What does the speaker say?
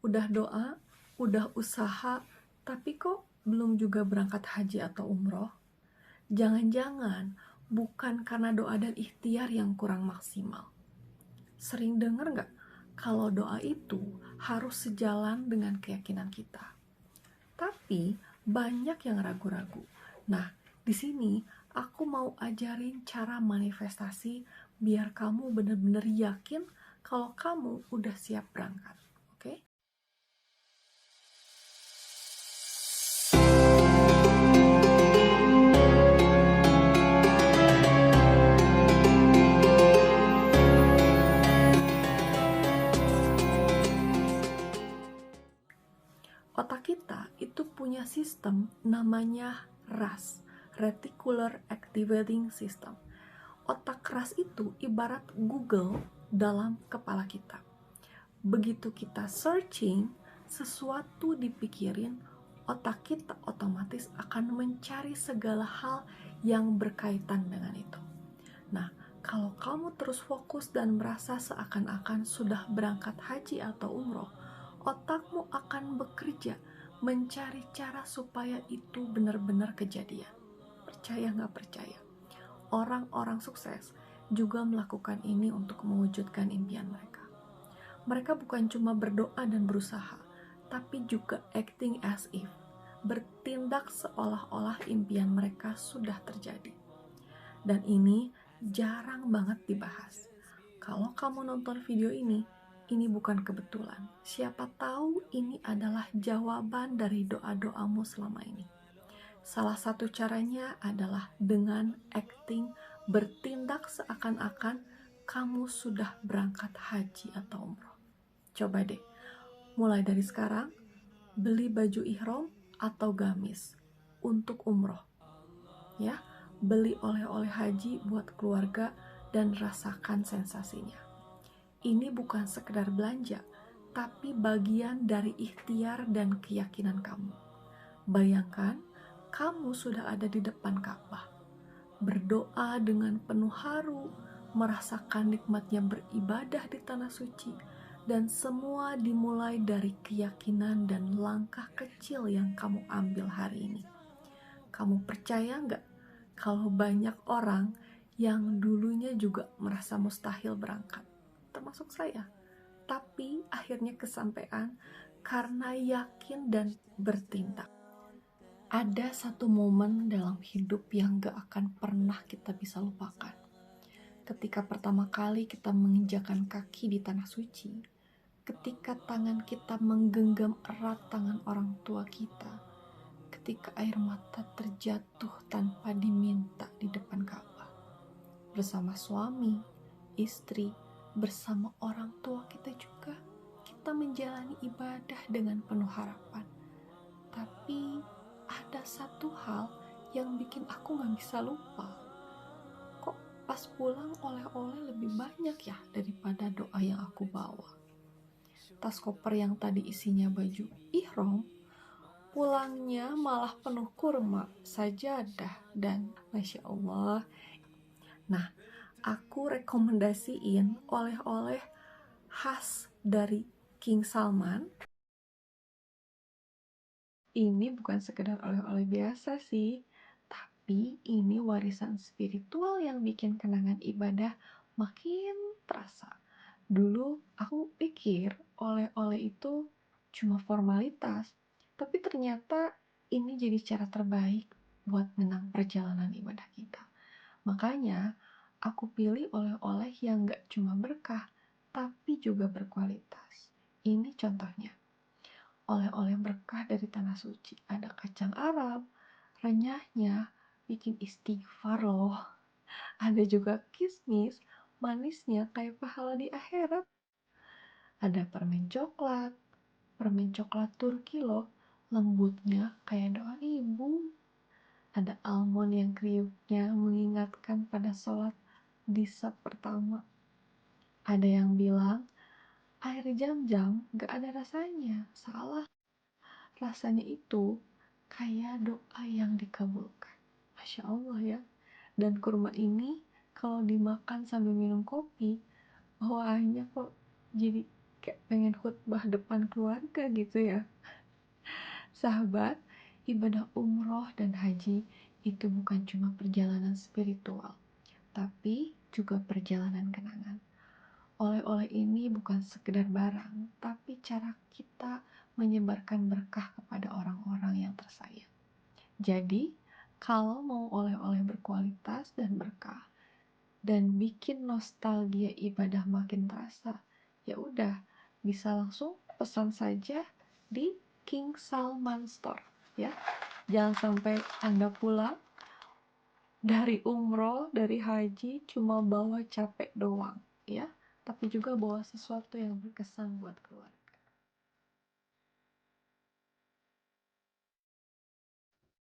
Udah doa, udah usaha, tapi kok belum juga berangkat haji atau umroh? Jangan-jangan bukan karena doa dan ikhtiar yang kurang maksimal. Sering denger nggak kalau doa itu harus sejalan dengan keyakinan kita? Tapi banyak yang ragu-ragu. Nah, di sini aku mau ajarin cara manifestasi biar kamu benar-benar yakin kalau kamu udah siap berangkat. Oke? Otak kita itu punya sistem namanya RAS, Reticular Activating System. Otak RAS itu ibarat Google dalam kepala kita. Begitu kita searching, sesuatu dipikirin, otak kita otomatis akan mencari segala hal yang berkaitan dengan itu. Nah, kalau kamu terus fokus dan merasa seakan-akan sudah berangkat haji atau umroh, otakmu akan bekerja mencari cara supaya itu benar-benar kejadian. Percaya nggak percaya? Orang-orang sukses juga melakukan ini untuk mewujudkan impian mereka. Mereka bukan cuma berdoa dan berusaha, tapi juga acting as if, bertindak seolah-olah impian mereka sudah terjadi. Dan ini jarang banget dibahas. Kalau kamu nonton video ini bukan kebetulan. Siapa tahu ini adalah jawaban dari doa-doamu selama ini. Salah satu caranya adalah dengan acting, bertindak seakan-akan kamu sudah berangkat haji atau umroh. Coba deh, mulai dari sekarang, beli baju ihram atau gamis untuk umroh. Ya, beli oleh-oleh haji buat keluarga dan rasakan sensasinya. Ini bukan sekedar belanja, tapi bagian dari ikhtiar dan keyakinan kamu. Bayangkan, kamu sudah ada di depan Ka'bah, berdoa dengan penuh haru, merasakan nikmatnya beribadah di tanah suci, dan semua dimulai dari keyakinan dan langkah kecil yang kamu ambil hari ini. Kamu percaya nggak kalau banyak orang yang dulunya juga merasa mustahil berangkat, termasuk saya, tapi akhirnya kesampaian karena yakin dan bertindak. Ada satu momen dalam hidup yang gak akan pernah kita bisa lupakan. Ketika pertama kali kita menginjakan kaki di tanah suci, ketika tangan kita menggenggam erat tangan orang tua kita, ketika air mata terjatuh tanpa diminta di depan Ka'bah, bersama suami, istri, bersama orang tua kita juga, kita menjalani ibadah dengan penuh harapan. Tapi ada satu hal yang bikin aku gak bisa lupa. Kok pas pulang oleh-oleh lebih banyak ya daripada doa yang aku bawa. Tas koper yang tadi isinya baju ihram, pulangnya malah penuh kurma, sajadah, dan Masya Allah. Nah, aku rekomendasiin oleh-oleh khas dari King Salman. Ini bukan sekedar oleh-oleh biasa sih, tapi ini warisan spiritual yang bikin kenangan ibadah makin terasa. Dulu aku pikir oleh-oleh itu cuma formalitas, tapi ternyata ini jadi cara terbaik buat menang perjalanan ibadah kita. Makanya aku pilih oleh-oleh yang gak cuma berkah, tapi juga berkualitas. Ini contohnya. Oleh-oleh berkah dari tanah suci. Ada kacang Arab, renyahnya bikin istighfar loh. Ada juga kismis, manisnya kayak pahala di akhirat. Ada permen coklat Turki loh, lembutnya kayak doa ibu. Ada almond yang kriuknya mengingatkan pada sholat di saf pertama. Ada yang bilang, air jam-jam gak ada rasanya. Salah. Rasanya itu kayak doa yang dikabulkan. Masya Allah ya. Dan kurma ini kalau dimakan sambil minum kopi, bawaannya kok jadi kayak pengen khutbah depan keluarga gitu ya. Sahabat, ibadah umroh dan haji itu bukan cuma perjalanan spiritual, tapi juga perjalanan kenangan. Oleh-oleh ini bukan sekedar barang, tapi cara kita menyebarkan berkah kepada orang-orang yang tersayang. Jadi, kalau mau oleh-oleh berkualitas dan berkah, dan bikin nostalgia ibadah makin terasa, ya udah bisa langsung pesan saja di King Salman Store ya. Jangan sampai Anda pulang dari umroh, dari haji cuma bawa capek doang ya, tapi juga bawa sesuatu yang berkesan buat keluarga.